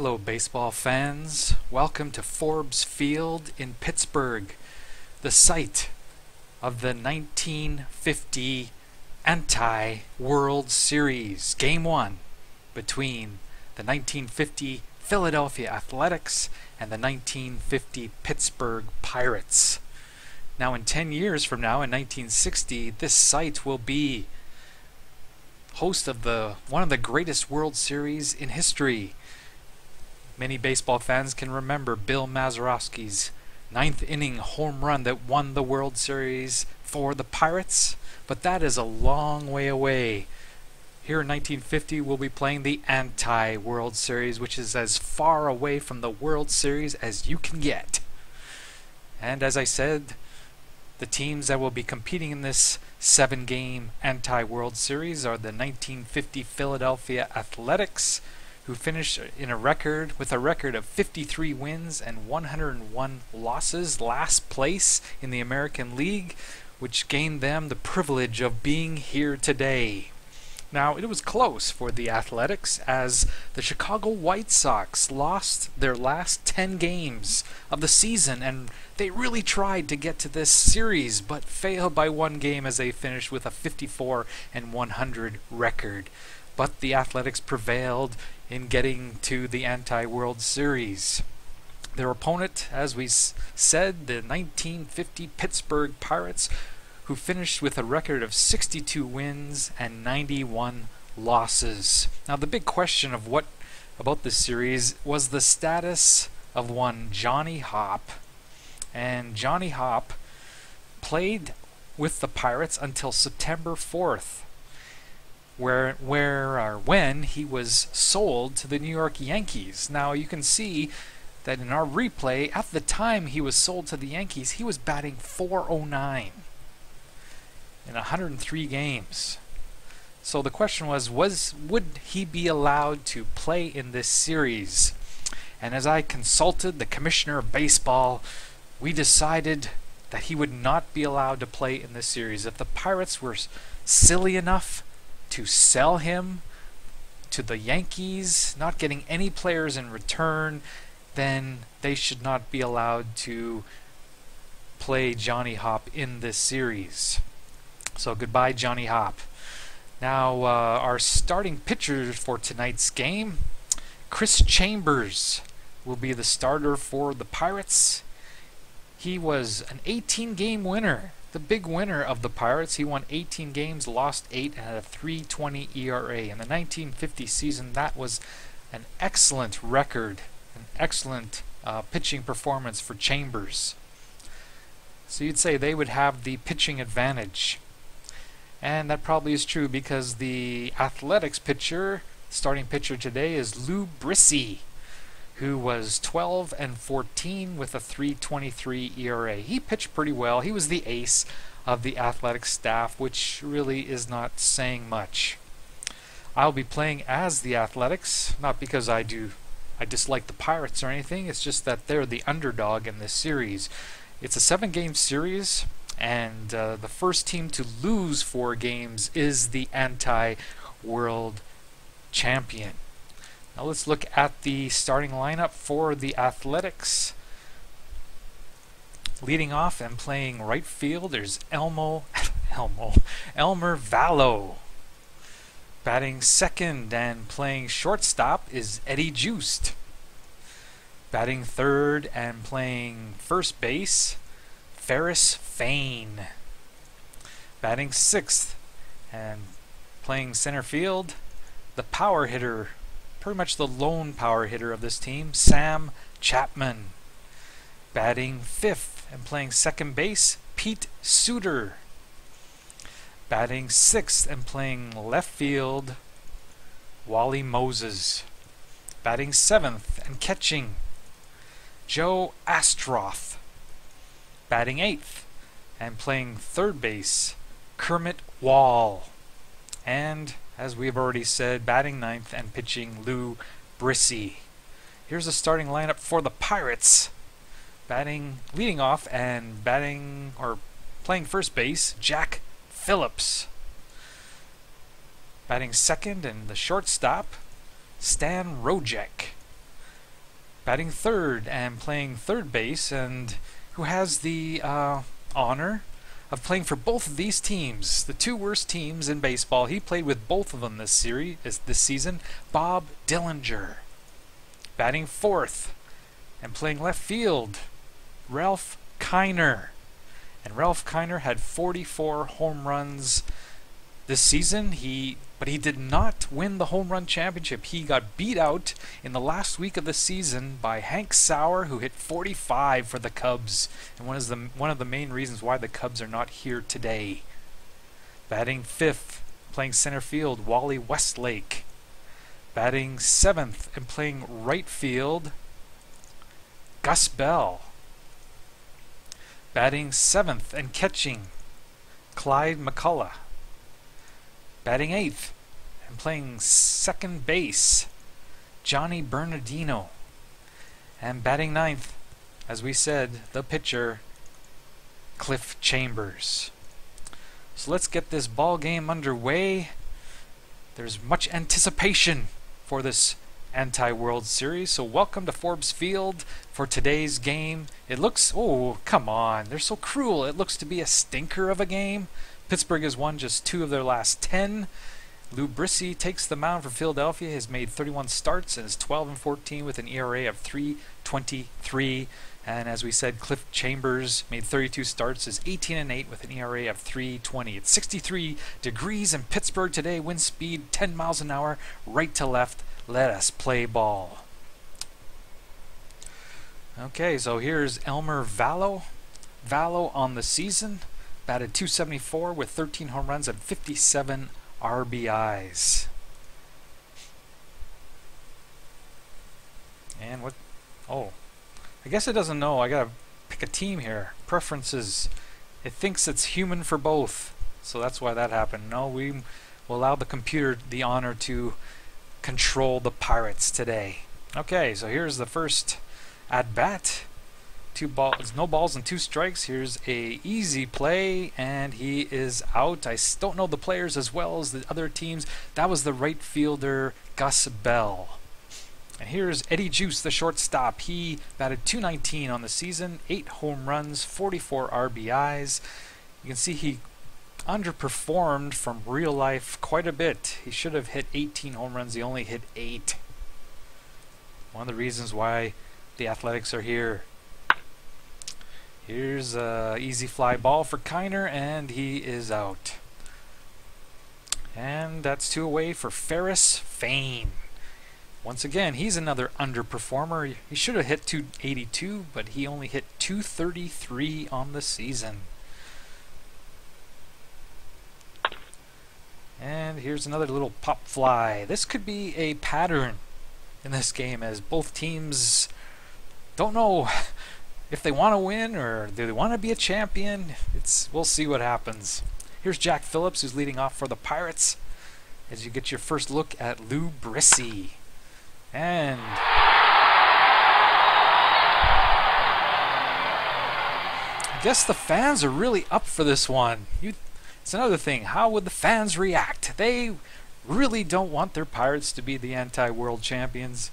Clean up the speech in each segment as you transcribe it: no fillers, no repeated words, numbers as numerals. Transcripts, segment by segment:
Hello, baseball fans. Welcome to Forbes Field in Pittsburgh, the site of the 1950 Anti-World Series, Game 1, between the 1950 Philadelphia Athletics and the 1950 Pittsburgh Pirates. Now, in 10 years from now, in 1960, this site will be host of one of the greatest World Series in history. Many baseball fans can remember Bill Mazeroski's ninth inning home run that won the World Series for the Pirates, but that is a long way away. Here in 1950, we'll be playing the Anti-World Series, which is as far away from the World Series as you can get. And as I said, the teams that will be competing in this 7-game Anti-World Series are the 1950 Philadelphia Athletics, who finished with a record of 53 wins and 101 losses, last place in the American League, which gained them the privilege of being here today. Now, it was close for the Athletics as the Chicago White Sox lost their last 10 games of the season, and they really tried to get to this series but failed by one game as they finished with a 54-100 record. But the Athletics prevailed in getting to the Anti-World Series. Their opponent, as we said, the 1950 Pittsburgh Pirates, who finished with a record of 62 wins and 91 losses. Now, the big question of what about this series was the status of one Johnny Hopp. And Johnny Hopp played with the Pirates until September 4th. When he was sold to the New York Yankees. Now, you can see that in our replay, at the time he was sold to the Yankees, he was batting .409 in 103 games. So the question was would he be allowed to play in this series? And as I consulted the Commissioner of Baseball, we decided that he would not be allowed to play in this series. If the Pirates were silly enough to sell him to the Yankees, not getting any players in return, then they should not be allowed to play Johnny Hopp in this series. So goodbye, Johnny Hopp. Now, our starting pitcher for tonight's game, Chris Chambers, will be the starter for the Pirates. He was an 18-game winner. The big winner of the Pirates. He won 18 games, lost 8, and had a 3.20 ERA. In the 1950 season, that was an excellent record, an excellent pitching performance for Chambers. So you'd say they would have the pitching advantage. And that probably is true because the Athletics pitcher, starting pitcher today, is Lou Brissie, who was 12-14 with a 3.23 ERA. He pitched pretty well. He was the ace of the athletic staff, which really is not saying much. I'll be playing as the Athletics, not because I dislike the Pirates or anything. It's just that they're the underdog in this series. It's a 7-game series, and the first team to lose 4 games is the anti-world champion. Now let's look at the starting lineup for the Athletics. Leading off and playing right field, there's Elmer Vallo. Batting second and playing shortstop is Eddie Joost. Batting third and playing first base, Ferris Fain. Batting sixth and playing center field, the power hitter, pretty much the lone power hitter of this team, Sam Chapman. Batting fifth and playing second base, Pete Suter. Batting sixth and playing left field, Wally Moses. Batting seventh and catching, Joe Astroth. Batting eighth and playing third base, Kermit Wall. And as we've already said, batting ninth and pitching Lou Brissie. Here's the starting lineup for the Pirates. Leading off and playing first base, Jack Phillips. Batting second and the shortstop, Stan Rojek. batting third and playing third base, and who has the honor of playing for both of these teams, the two worst teams in baseball. He played with both of them this season. Bob Dillinger. Batting fourth and playing left field, Ralph Kiner. And Ralph Kiner had 44 home runs this season. But he did not win the home run championship. He got beat out in the last week of the season by Hank Sauer, who hit 45 for the Cubs, and one of the main reasons why the Cubs are not here today. Batting fifth, playing center field, Wally Westlake. Batting seventh and playing right field, Gus Bell. Batting seventh and catching, Clyde McCullough. Batting eighth and playing second base, Johnny Bernardino. And batting ninth, as we said, the pitcher, Cliff Chambers. So let's get this ball game underway. There's much anticipation for this anti-World Series, so welcome to Forbes Field for today's game. It looks, oh, come on, they're so cruel. It looks to be a stinker of a game. Pittsburgh has won just 2 of their last 10. Lou Brissie takes the mound for Philadelphia. He has made 31 starts and is 12-14 with an ERA of 3.23. And as we said, Cliff Chambers made 32 starts, is 18-8 with an ERA of 3.20. It's 63 degrees in Pittsburgh today. Wind speed 10 miles an hour, right to left. Let us play ball. Okay, so here's Elmer Vallow. Vallow on the season batted .274 with 13 home runs and 57 RBIs. And what? Oh, I guess it doesn't know. I gotta pick a team here. Preferences. It thinks it's human for both, so that's why that happened. No, we will allow the computer the honor to control the Pirates today. Okay, so here's the first at bat. 2 balls, no balls and 2 strikes. Here's a easy play, and he is out. I don't know the players as well as the other teams. That was the right fielder, Gus Bell. And here's Eddie Juice, the shortstop. He batted .219 on the season, 8 home runs, 44 RBIs. You can see he underperformed from real life quite a bit. He should have hit 18 home runs. He only hit 8. One of the reasons why the Athletics are here. Here's a easy fly ball for Kiner, and he is out. And that's 2 away for Ferris Fane. Once again, he's another underperformer. He should have hit .282, but he only hit .233 on the season. And here's another little pop fly. This could be a pattern in this game, as both teams don't know if they want to win or do they want to be a champion. We'll see what happens. Here's Jack Phillips, who's leading off for the Pirates, as you get your first look at Lou Brissie. And I guess the fans are really up for this one. It's another thing. How would the fans react? They really don't want their Pirates to be the anti-world champions.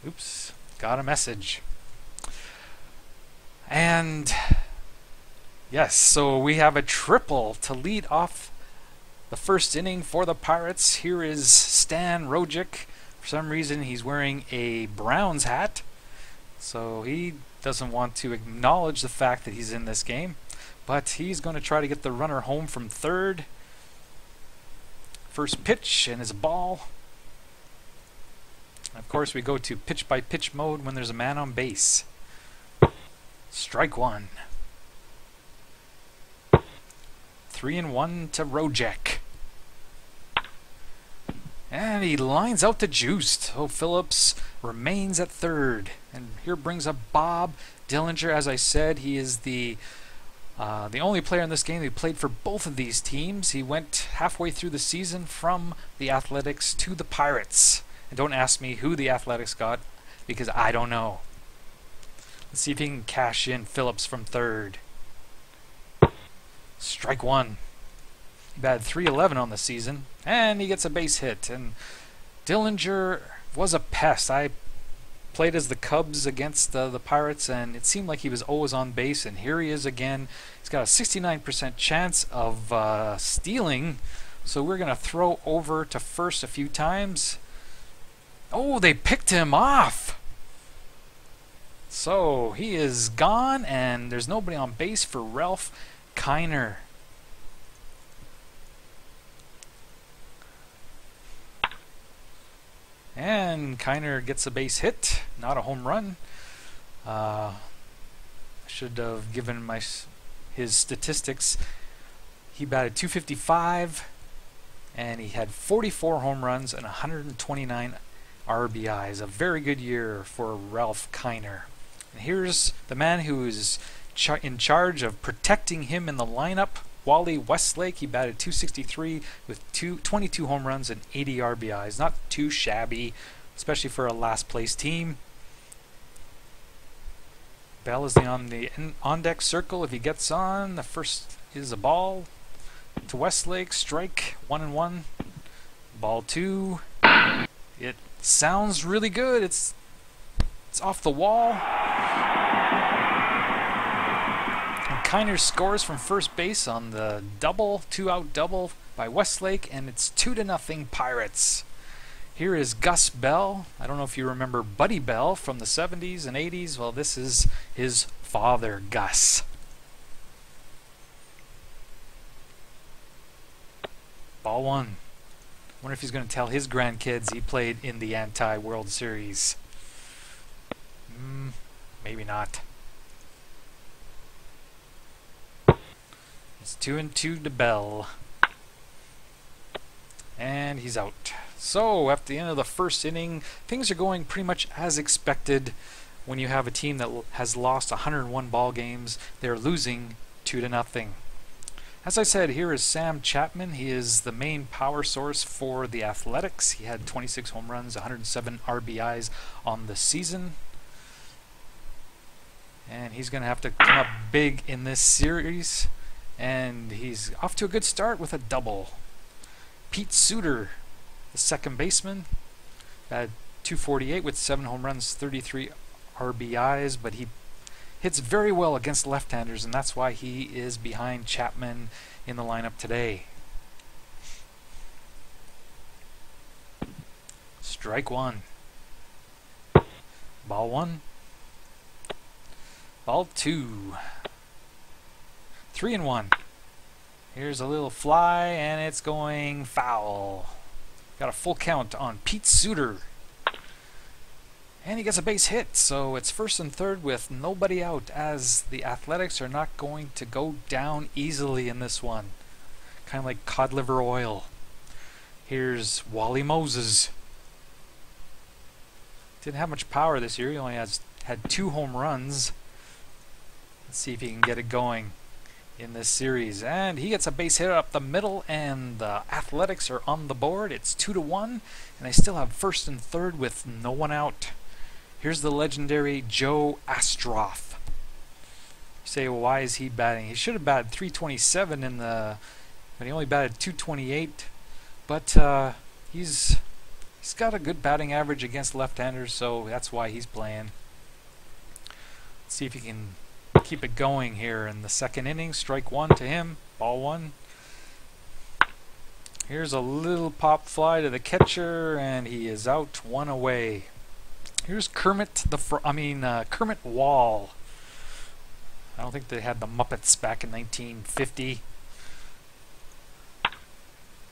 Oops, got a message. And yes, so we have a triple to lead off the first inning for the Pirates. Here is Stan Rojic. For some reason, he's wearing a Browns hat, so he doesn't want to acknowledge the fact that he's in this game. But he's going to try to get the runner home from third. First pitch, and it's a ball. Of course, we go to pitch-by-pitch mode when there's a man on base. Strike 1. 3-1 to Rojic. And he lines out to Juice. So Phillips remains at third. And here brings up Bob Dillinger. As I said, he is the only player in this game who played for both of these teams. He went halfway through the season from the Athletics to the Pirates. And don't ask me who the Athletics got, because I don't know. Let's see if he can cash in Phillips from third. Strike 1. He batted .311 on the season, and he gets a base hit. And Dillinger was a pest. I played as the Cubs against the Pirates, and it seemed like he was always on base, and here he is again. He's got a 69% chance of stealing, so we're going to throw over to first a few times. Oh, they picked him off! So he is gone, and there's nobody on base for Ralph Kiner. And Kiner gets a base hit, not a home run. I should have given his statistics. He batted .255, and he had 44 home runs and 129 RBIs. A very good year for Ralph Kiner. And here's the man who is in charge of protecting him in the lineup, Wally Westlake. He batted .263 with 22 home runs and 80 RBIs. Not too shabby, especially for a last place team. Bell is on the on-deck circle. If he gets on, the first is a ball to Westlake. Strike, 1-1. Ball 2. It sounds really good. It's off the wall. Kiner scores from first base on the double, 2-out double by Westlake, and it's 2-0 Pirates. Here is Gus Bell. I don't know if you remember Buddy Bell from the 70s and 80s. Well, this is his father, Gus. Ball 1. Wonder if he's going to tell his grandkids he played in the anti-World Series. Maybe not. It's 2-2 to Bell. And he's out. So, at the end of the first inning, things are going pretty much as expected when you have a team that has lost 101 ball games. They're losing 2-0. As I said, here is Sam Chapman. He is the main power source for the Athletics. He had 26 home runs, 107 RBIs on the season. And he's going to have to come up big in this series. And he's off to a good start with a double. Pete Suter, the second baseman, had .248 with 7 home runs, 33 RBIs, but he hits very well against left-handers, and that's why he is behind Chapman in the lineup today. Strike 1. Ball 1. Ball 2. 3-1. Here's a little fly, and it's going foul. Got a full count on Pete Suter. And he gets a base hit, so it's first and third with nobody out, as the Athletics are not going to go down easily in this one. Kind of like cod liver oil. Here's Wally Moses. Didn't have much power this year. He only had 2 home runs. Let's see if he can get it going in this series. And he gets a base hit up the middle, and the Athletics are on the board. It's 2-1, and they still have first and third with no one out. Here's the legendary Joe Astroff. You say, well, why is he batting? He should have batted .327 in the, but he only batted .228. But he's got a good batting average against left-handers, so that's why he's playing. Let's see if he can keep it going here in the second inning. Strike 1 to him. Ball 1. Here's a little pop fly to the catcher, and he is out, 1 away. Here's Kermit Kermit Wall. I don't think they had the Muppets back in 1950.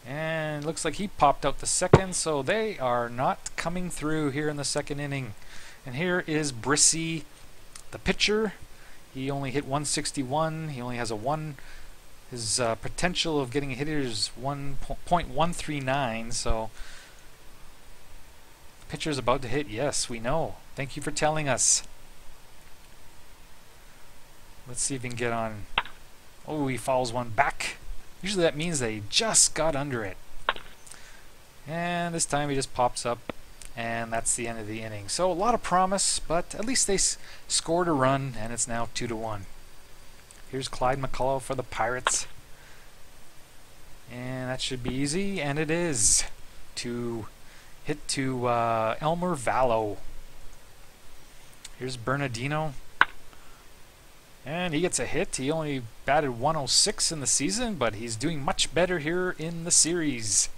And looks like he popped out the second, so they are not coming through here in the second inning. And here is Brissie, the pitcher. He only hit .161. He only has a 1. His potential of getting a hit is 1.139, so the pitcher's about to hit. Yes, we know. Thank you for telling us. Let's see if he can get on. Oh, he fouls one back. Usually that means they just got under it. And this time he just pops up, and that's the end of the inning. So a lot of promise, but at least they scored a run, and it's now 2-1. Here's Clyde McCullough for the Pirates. And that should be easy, and it is. To hit to Elmer Vallow. Here's Bernardino. And he gets a hit. He only batted 106 in the season, but he's doing much better here in the series.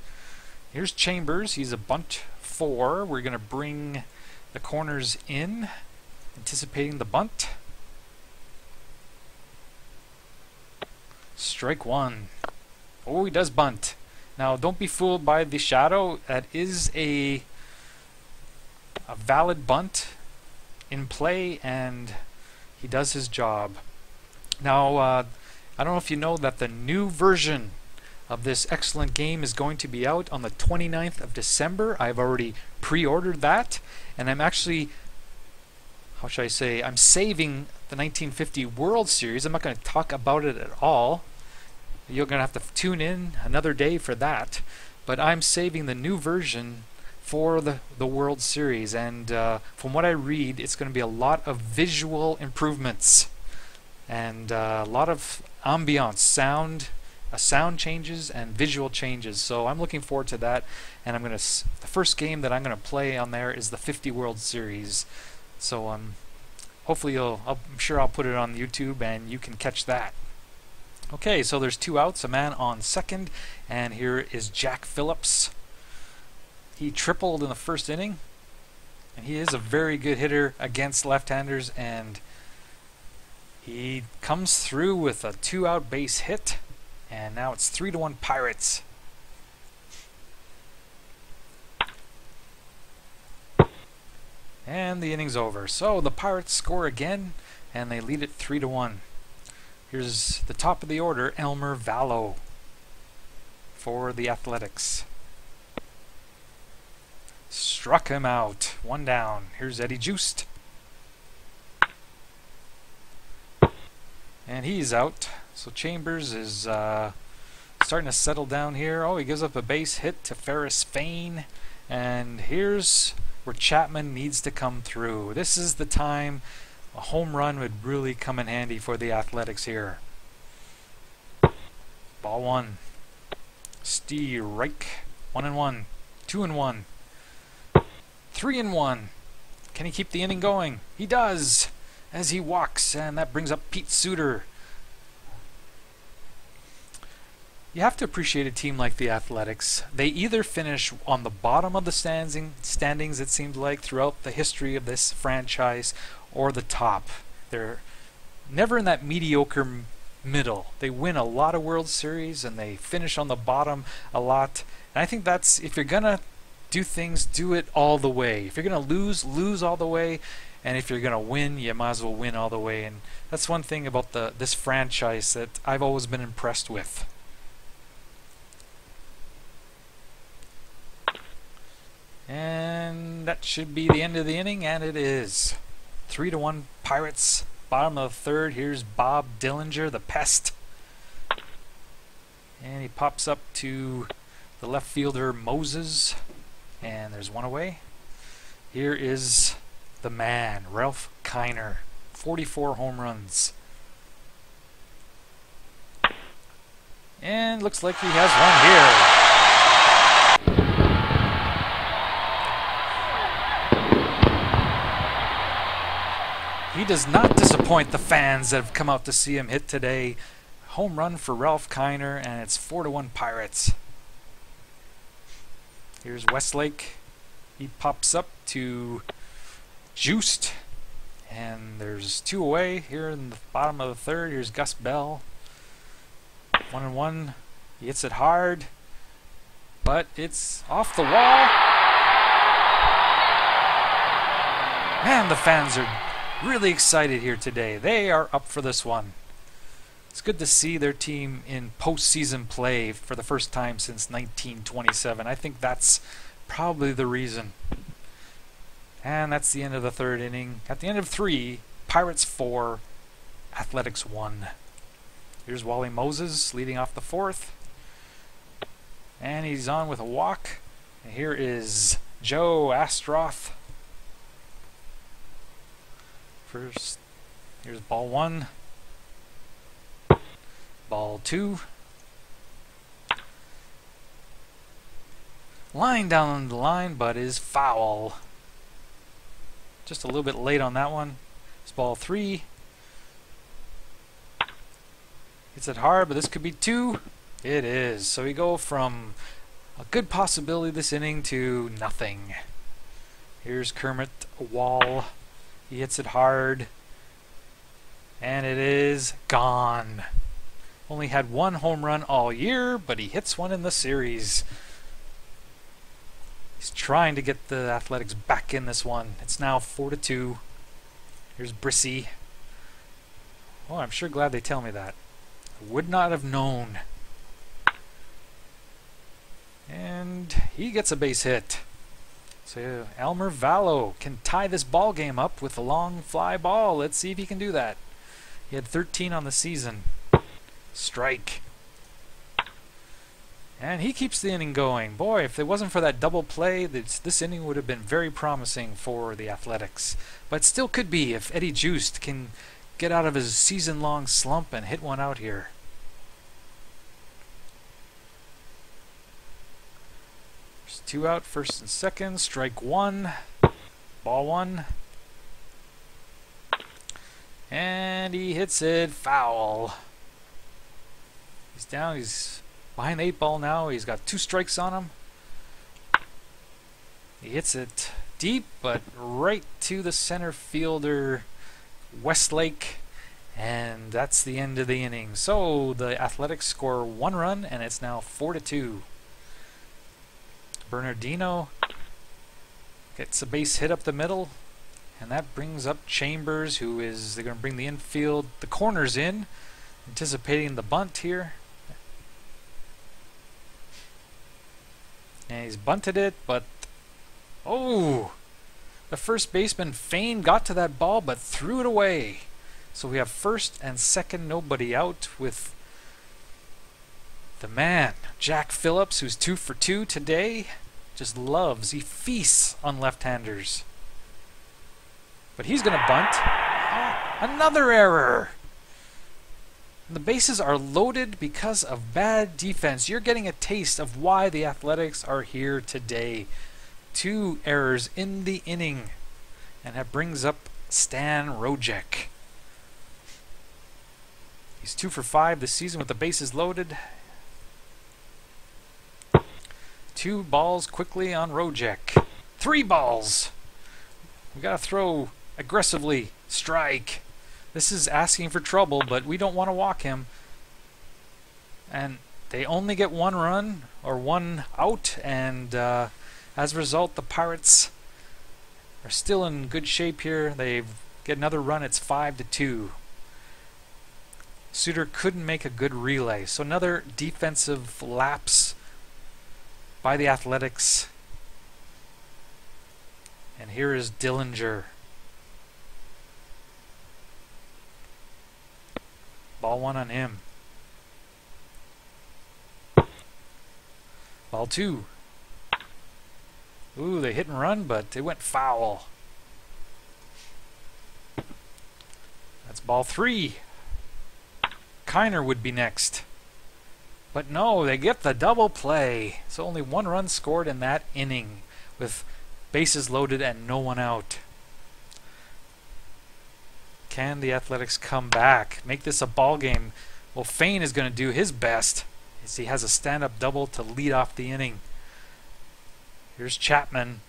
Here's Chambers. He's a bunt 4. We're going to bring the corners in, anticipating the bunt. Strike 1. Oh, he does bunt. Now, don't be fooled by the shadow. That is a valid bunt in play, and he does his job. Now, I don't know if you know that the new version of this excellent game is going to be out on the 29th of December. I've already pre-ordered that, and I'm actually, how should I say, I'm saving the 1950 World Series. I'm not going to talk about it at all. You're going to have to tune in another day for that. But I'm saving the new version for the World Series. And from what I read, it's going to be a lot of visual improvements. And a lot of ambiance, sound changes and visual changes. So I'm looking forward to that. And I'm going to, the first game that I'm going to play on there is the 50 World Series. So hopefully I'm sure I'll put it on YouTube and you can catch that. Okay, so there's 2 outs, a man on second, and here is Jack Phillips. He tripled in the first inning, and he is a very good hitter against left-handers, and he comes through with a 2-out base hit, and now it's 3-1 Pirates. And the inning's over. So the Pirates score again, and they lead it 3-1. Here's the top of the order, Elmer Vallow for the Athletics. Struck him out. 1 down. Here's Eddie Juiced. And he's out. So Chambers is starting to settle down here. Oh, he gives up a base hit to Ferris Fain. And here's where Chapman needs to come through. This is the time a home run would really come in handy for the Athletics here. Ball 1. Steve Reich. 1-1. 2-1. 3-1. Can he keep the inning going? He does, as he walks, and that brings up Pete Suter. You have to appreciate a team like the Athletics. They either finish on the bottom of the standings, it seems like, throughout the history of this franchise, or the top. They're never in that mediocre middle. They win a lot of World Series, and they finish on the bottom a lot. And I think that's, if you're going to do things, do it all the way. If you're going to lose all the way. And if you're going to win, you might as well win all the way. And that's one thing about this franchise that I've always been impressed with. And that should be the end of the inning, and it is. 3-1 Pirates. Bottom of the third. Here's Bob Dillinger, the pest. And he pops up to the left fielder Moses. And there's 1 away. Here is the man, Ralph Kiner. 44 home runs. And looks like he has one here. He does not disappoint the fans that have come out to see him hit today. Home run for Ralph Kiner, and it's 4-1 Pirates. Here's Westlake. He pops up to Juiced, and there's 2 away here in the bottom of the third. Here's Gus Bell. 1-1. He hits it hard, but it's off the wall. Man, the fans are really excited here today. They are up for this one. It's good to see their team in postseason play for the first time since 1927. I think that's probably the reason. And that's the end of the third inning. At the end of 3, Pirates 4, Athletics 1. Here's Wally Moses leading off the 4th. And he's on with a walk. And here is Joe Astroth. First, here's ball 1. Ball 2. Line down the line, but is foul. Just a little bit late on that one. It's ball 3. Hits it hard, but this could be 2. It is. So we go from a good possibility this inning to nothing. Here's Kermit Wall. He hits it hard. And it is gone. Only had 1 home run all year, but he hits one in the series. He's trying to get the Athletics back in this one. It's now 4-2. Here's Brissie. Oh, I'm sure glad they tell me that. I would not have known. And he gets a base hit. So Elmer Vallow can tie this ball game up with a long fly ball. Let's see if he can do that. He had 13 on the season. Strike. And he keeps the inning going. Boy, if it wasn't for that double play, this inning would have been very promising for the Athletics. But still could be if Eddie Juiced can get out of his season-long slump and hit one out here. There's 2 out, first and second. Strike 1. Ball 1. And he hits it foul. He's down. He's behind the 8 ball now. He's got 2 strikes on him. He hits it deep, but right to the center fielder, Westlake. And that's the end of the inning. So the Athletics score 1 run, and it's now 4-2. Bernardino gets a base hit up the middle. And that brings up Chambers, they're going to bring the infield, the corners in, anticipating the bunt here. And he's bunted it, but oh! The first baseman, Fain, got to that ball, but threw it away. So we have first and second, nobody out, with the man, Jack Phillips, who's 2 for 2 today. He feasts on left-handers. But he's going to bunt. Oh, another error. The bases are loaded because of bad defense. You're getting a taste of why the Athletics are here today. 2 errors in the inning. And that brings up Stan Rojek. He's 2 for 5 this season with the bases loaded. 2 balls quickly on Rojek. 3 balls. We got to throw aggressively. Strike. This is asking for trouble, but we don't want to walk him. And they only get 1 run or 1 out, and as a result, the Pirates are still in good shape here. They get another run. It's 5-2. Suter couldn't make a good relay, so another defensive lapse by the Athletics. And here is Dillinger. Ball 1 on him. Ball 2. Ooh, they hit and run, but it went foul. That's ball 3. Kiner would be next. But no, they get the double play. So only 1 run scored in that inning with bases loaded and no one out. Can the Athletics come back? Make this a ball game? Well, Fain is going to do his best as he has a stand-up double to lead off the inning. Here's Chapman.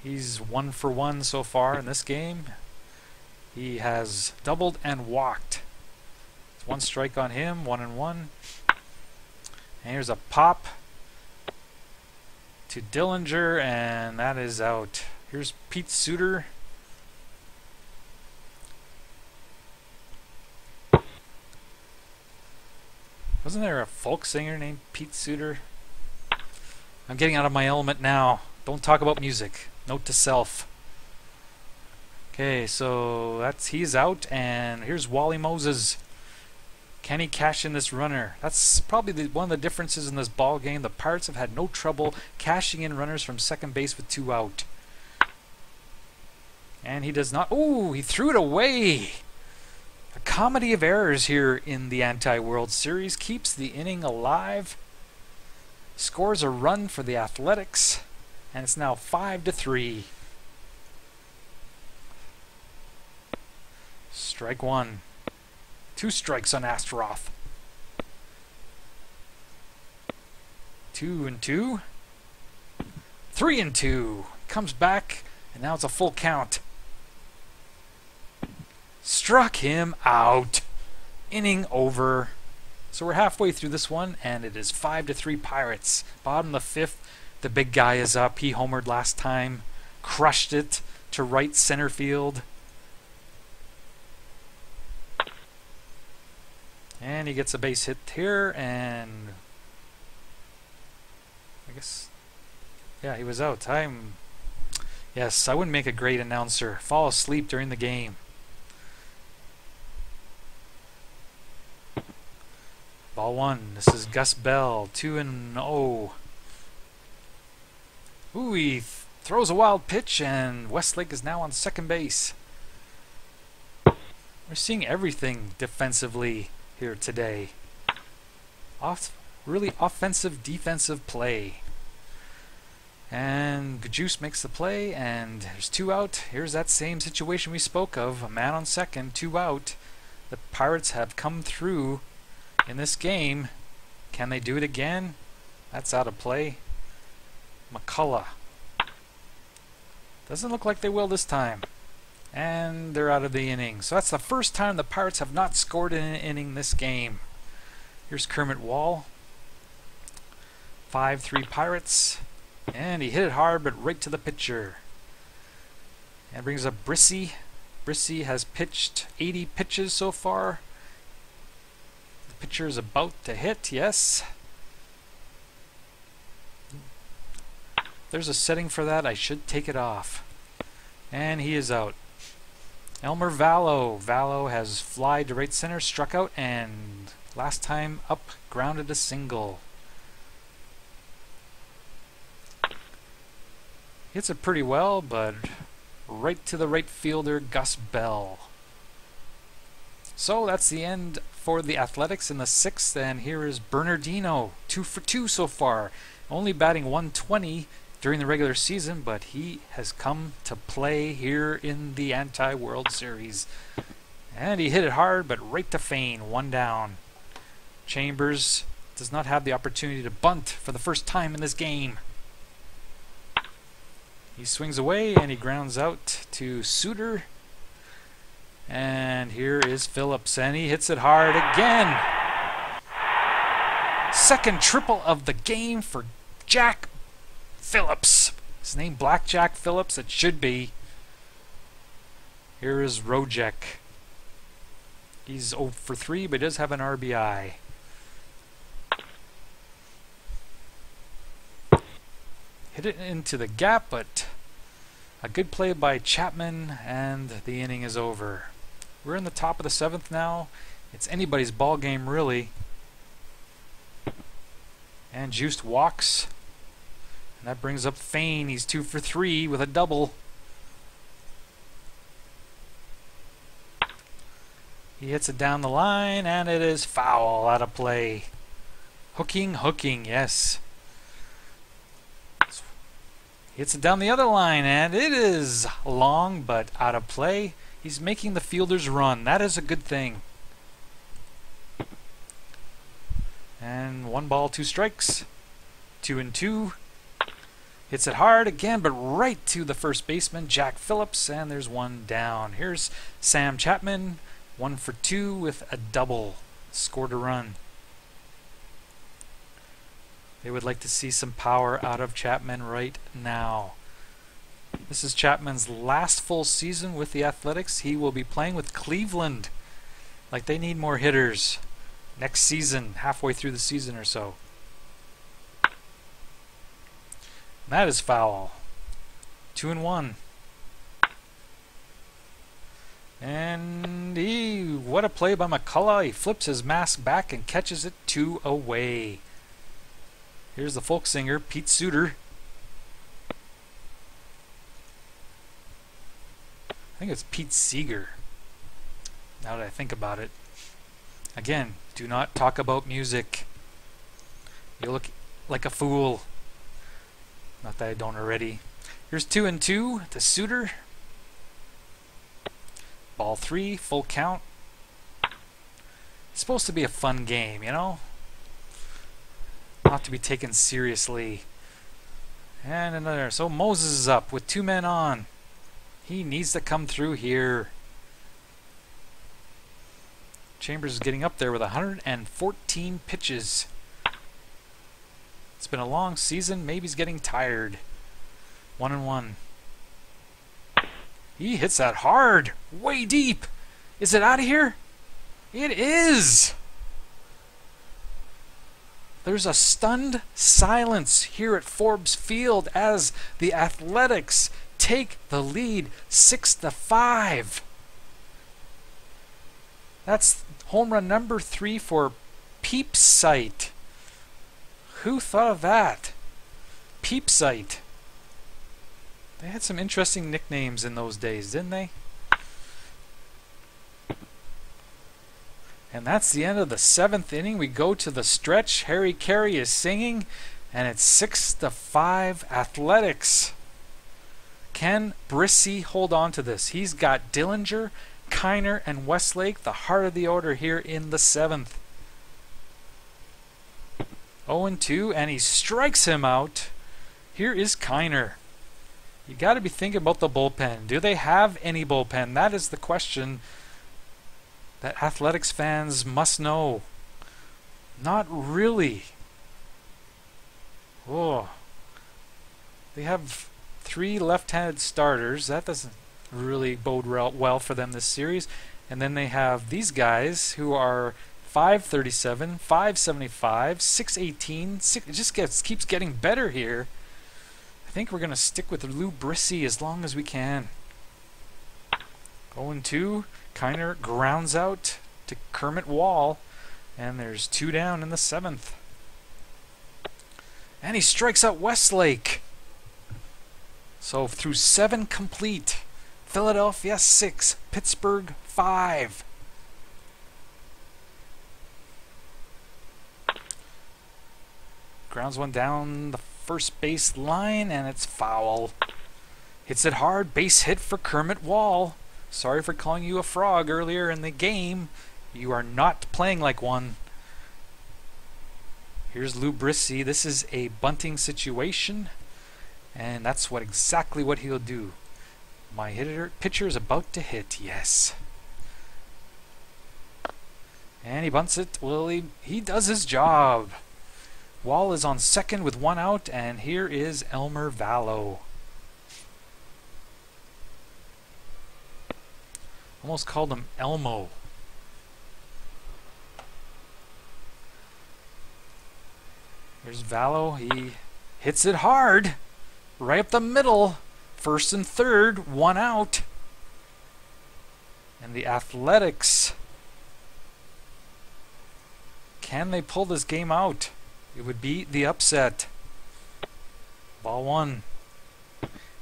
He's 1 for 1 so far in this game. He has doubled and walked. 1 strike on him, 1-1. And here's a pop to Dillinger, and that is out. Here's Pete Suter. Wasn't there a folk singer named Pete Suter? I'm getting out of my element now. Don't talk about music. Note to self. Okay, so he's out, and here's Wally Moses. Can he cash in this runner? That's probably one of the differences in this ball game. The Pirates have had no trouble cashing in runners from second base with 2 out. And he does not. Ooh, he threw it away. A comedy of errors here in the Anti-World Series keeps the inning alive. Scores a run for the Athletics, and it's now 5-3. Strike one. 2 strikes on Astaroth. 2-2. 3-2. Comes back, and now it's a full count. Struck him out. Inning over. So we're halfway through this one, and it is 5-3 Pirates. Bottom of the 5th, the big guy is up. He homered last time. Crushed it to right center field. And he gets a base hit here, and I guess, yeah, he was out. Yes, I wouldn't make a great announcer. Fall asleep during the game. Ball 1. This is Gus Bell. 2-0. Ooh, he throws a wild pitch, and Westlake is now on second base. We're seeing everything defensively here today. Really offensive, defensive play. And Gajus makes the play, and there's 2 out. Here's that same situation we spoke of. A man on second, 2 out. The Pirates have come through in this game. Can they do it again? That's out of play. McCullough. Doesn't look like they will this time. And they're out of the inning. So that's the first time the Pirates have not scored in an inning this game. Here's Kermit Wall. 5-3 Pirates. And he hit it hard, but right to the pitcher. And brings up Brissie. Brissie has pitched 80 pitches so far. The pitcher is about to hit, yes. If there's a setting for that, I should take it off. And he is out. Elmer Vallow. Vallow has flied to right center, struck out, and last time up, grounded a single. Hits it pretty well, but right to the right fielder, Gus Bell. So that's the end for the Athletics in the 6th, and here is Bernardino, 2 for 2 so far. Only batting 120 during the regular season, but he has come to play here in the Anti-World Series. And he hit it hard, but right to Fane, 1 down. Chambers does not have the opportunity to bunt for the first time in this game. He swings away, and he grounds out to Suter. And here is Phillips, and he hits it hard again. Second triple of the game for Jack Phillips. His name Blackjack Phillips, it should be. Here is Rojek. He's 0 for 3, but he does have an RBI. Hit it into the gap, but a good play by Chapman, and the inning is over. We're in the top of the 7th now. It's anybody's ball game, really. And Juiced walks. And that brings up Fane. He's 2 for 3 with a double. He hits it down the line, and it is foul, out of play. Hooking, yes. Hits it down the other line, and it is long, but out of play. He's making the fielders run. That is a good thing. And 1 ball, 2 strikes. 2-2. Hits it hard again, but right to the first baseman, Jack Phillips, and there's 1 down. Here's Sam Chapman, 1 for 2 with a double. Scored a run. They would like to see some power out of Chapman right now. This is Chapman's last full season with the Athletics. He will be playing with Cleveland. Like, they need more hitters next season, halfway through the season or so. That is foul. 2-1. And what a play by McCullough. He flips his mask back and catches it 2 away. Here's the folk singer, Pete Suter. I think it's Pete Seeger, now that I think about it. Again, do not talk about music. You look like a fool. Not that I don't already. Here's 2-2 to Suter. Ball 3, full count. It's supposed to be a fun game, you know? Not to be taken seriously. And another. So Moses is up with 2 men on. He needs to come through here. Chambers is getting up there with 114 pitches. It's been a long season. Maybe he's getting tired. 1-1. He hits that hard. Way deep. Is it out of here? It is. There's a stunned silence here at Forbes Field as the Athletics take the lead 6-5. That's home run number 3 for Peep Sight. Who thought of that? Peep Sight. They had some interesting nicknames in those days, didn't they? And that's the end of the 7th inning. We go to the stretch. Harry Carey is singing, and it's 6-5 Athletics. Can Brissie hold on to this? He's got Dillinger, Kiner, and Westlake, the heart of the order here in the 7th. 0-2, and he strikes him out. Here is Kiner. You got to be thinking about the bullpen. Do they have any bullpen? That is the question that Athletics fans must know. Not really. Oh. They have 3 left-handed starters. That doesn't really bode well for them this series. And then they have these guys who are 537, 575, 618. It just keeps getting better here. I think we're going to stick with Lou Brissie as long as we can. 0-2. Kiner grounds out to Kermit Wall. And there's 2 down in the 7th. And he strikes out Westlake. So through 7 complete. Philadelphia 6, Pittsburgh 5. Grounds one down the first base line, and it's foul. Hits it hard, base hit for Kermit Wall. Sorry for calling you a frog earlier in the game. You are not playing like one. Here's Lou Brissie. This is a bunting situation, and that's exactly what he'll do. My pitcher is about to hit, yes. And he bunts it. Well, he does his job. Wall is on second with 1 out, and here is Elmer Vallow. Almost called him Elmo. Here's Vallow. He hits it hard. Right up the middle. First and third. 1 out. And the Athletics. Can they pull this game out? It would be the upset. Ball 1.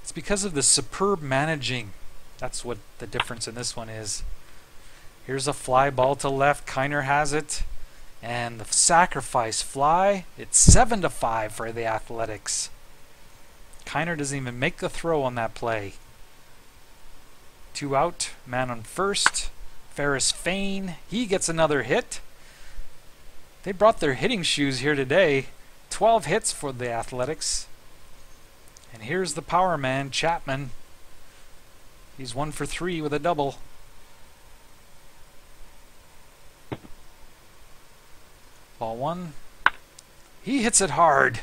It's because of the superb managing. That's what the difference in this one is. Here's a fly ball to left. Kiner has it. And the sacrifice fly. It's 7-5 for the Athletics. Kiner doesn't even make the throw on that play. 2 out. Man on first. Ferris Fain. He gets another hit. They brought their hitting shoes here today. 12 hits for the Athletics. And here's the power man, Chapman. He's 1 for 3 with a double. Ball 1. He hits it hard.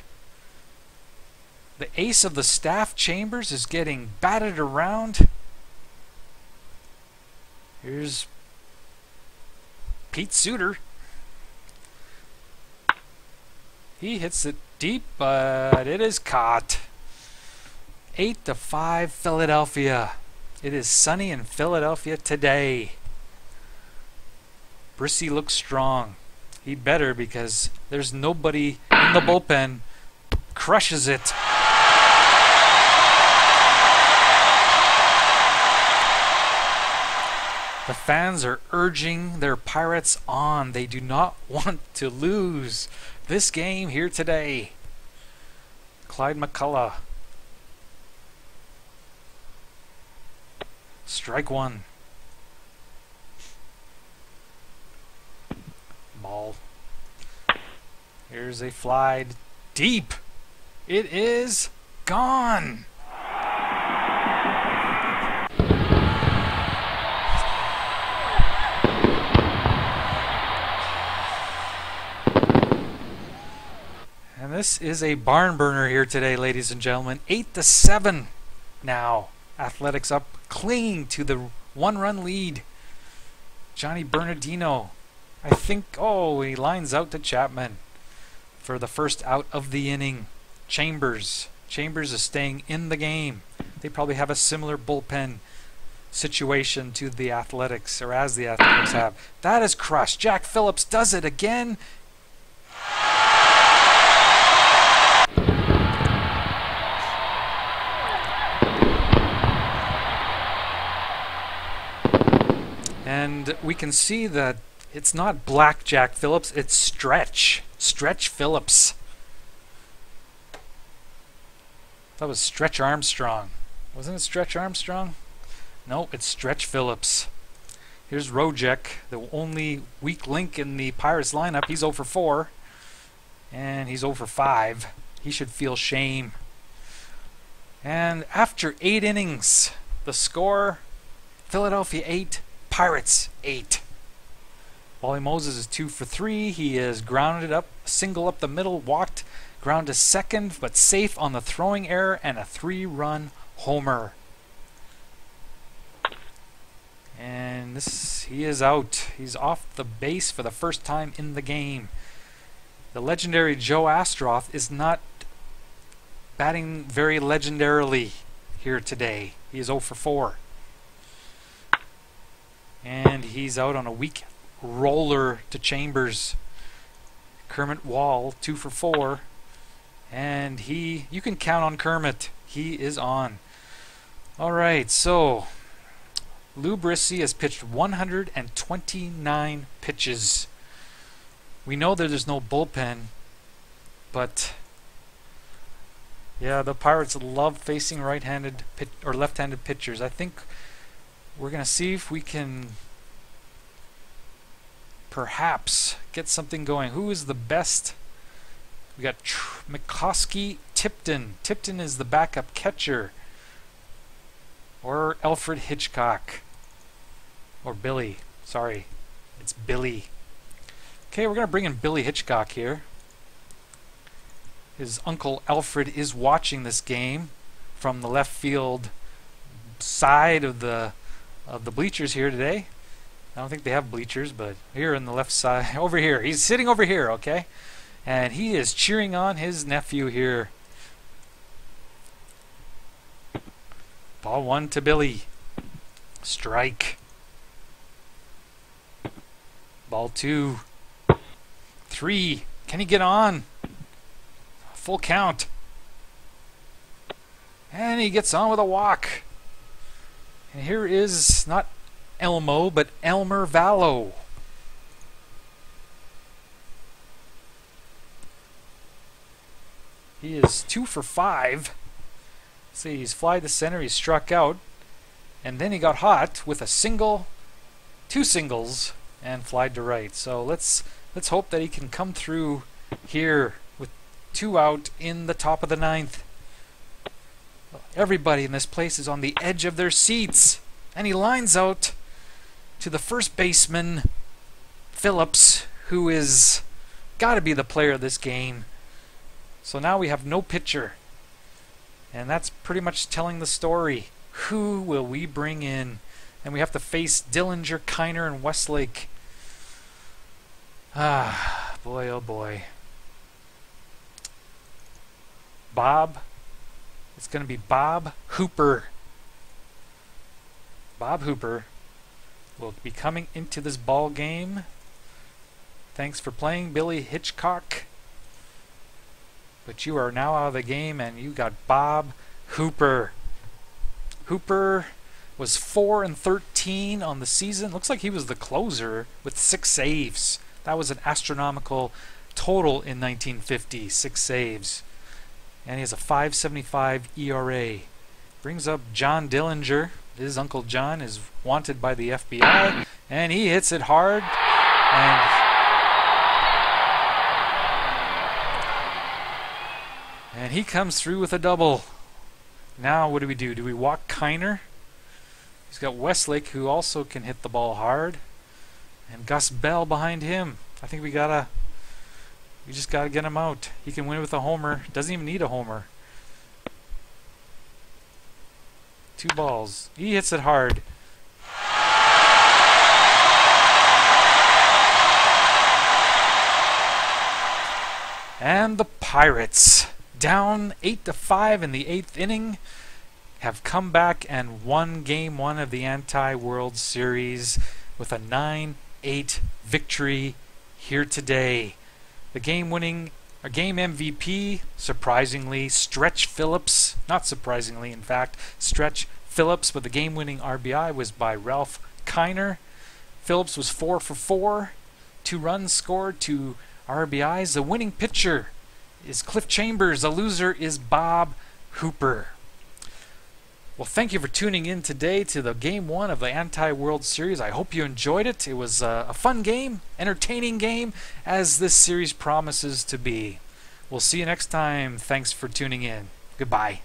The ace of the staff, Chambers, is getting batted around. Here's Pete Suter. He hits it deep, but it is caught. 8-5 Philadelphia. It is sunny in Philadelphia today. Brissie looks strong. He better, because there's nobody in the bullpen. Crushes it. The fans are urging their Pirates on. They do not want to lose this game here today. Clyde McCullough. Strike 1. Here's a fly deep. It is gone. And this is a barn burner here today, ladies and gentlemen. 8-7 now. Athletics up, clinging to the one-run lead. Johnny Bernardino, I think, he lines out to Chapman for the first out of the inning. Chambers is staying in the game. They probably have a similar bullpen situation to the Athletics, or as the Athletics have. That is crushed. Jack Phillips does it again. And we can see that it's not black Jack Phillips, it's Stretch Phillips. That was Stretch Armstrong. Wasn't it Stretch Armstrong? No, it's Stretch Phillips. Here's Rojek, the only weak link in the Pirates lineup. He's 0 for 4. And he's 0 for 5. He should feel shame. And after 8 innings, the score, Philadelphia 8, Pirates 8. Wally Moses is 2 for 3. He is grounded up, single up the middle, walked, ground to second, but safe on the throwing error and a 3-run homer. And he is out. He's off the base for the first time in the game. The legendary Joe Astroff is not batting very legendarily here today. He is 0 for 4. And he's out on a weak roller to Chambers. Kermit Wall, 2 for 4. And you can count on Kermit. He is on. Alright, so Lou Brissie has pitched 129 pitches. We know that there's no bullpen, but yeah, the Pirates love facing right-handed or left-handed pitchers. I think we're going to see if we can perhaps get something going. Who is the best? We got McCoskey, Tipton. Tipton is the backup catcher. Or Alfred Hitchcock. Or Billy. Sorry, it's Billy. Okay, we're going to bring in Billy Hitchcock here. His uncle Alfred is watching this game from the left field side of the bleachers here today. I don't think they have bleachers, but here in the left side, over here. He's sitting over here, okay? And he is cheering on his nephew here. Ball 1 to Billy. Strike. Ball 2. 3. Can he get on? Full count. And he gets on with a walk. And here is not Elmo, but Elmer Vallow. He is 2 for 5. See, he's fly to center, he's struck out, and then he got hot with a single, 2 singles, and flied to right. So let's hope that he can come through here with 2 out in the top of the 9th. Everybody in this place is on the edge of their seats, and he lines out to the first baseman, Phillips, who is got to be the player of this game. So now we have no pitcher, and that's pretty much telling the story. Who will we bring in? And we have to face Dillinger, Kiner, and Westlake. Ah, boy, oh boy. It's going to be Bob Hooper. Bob Hooper will be coming into this ball game. Thanks for playing, Billy Hitchcock. But you are now out of the game, and you got Bob Hooper. Hooper was 4-13 on the season. Looks like he was the closer with 6 saves. That was an astronomical total in 1950, 6 saves. And he has a 5.75 ERA. Brings up John Dillinger. His Uncle John is wanted by the FBI, and he hits it hard. And And he comes through with a double. Now what do we do? Do we walk Kiner? He's got Westlake, who also can hit the ball hard. And Gus Bell behind him. I think we just gotta get him out. He can win with a homer. Doesn't even need a homer. 2 balls. He hits it hard. And the Pirates, down 8-5 in the 8th inning, have come back and won Game 1 of the Anti-World Series with a 9-8 victory here today. The game MVP, surprisingly, Stretch Phillips. Not surprisingly, in fact, Stretch Phillips, but the game-winning RBI was by Ralph Kiner. Phillips was 4 for 4, 2 runs scored, 2 RBIs. The winning pitcher is Cliff Chambers. The loser is Bob Hooper. Well, thank you for tuning in today to the Game 1 of the Anti-World Series. I hope you enjoyed it. It was a fun game, entertaining game, as this series promises to be. We'll see you next time. Thanks for tuning in. Goodbye.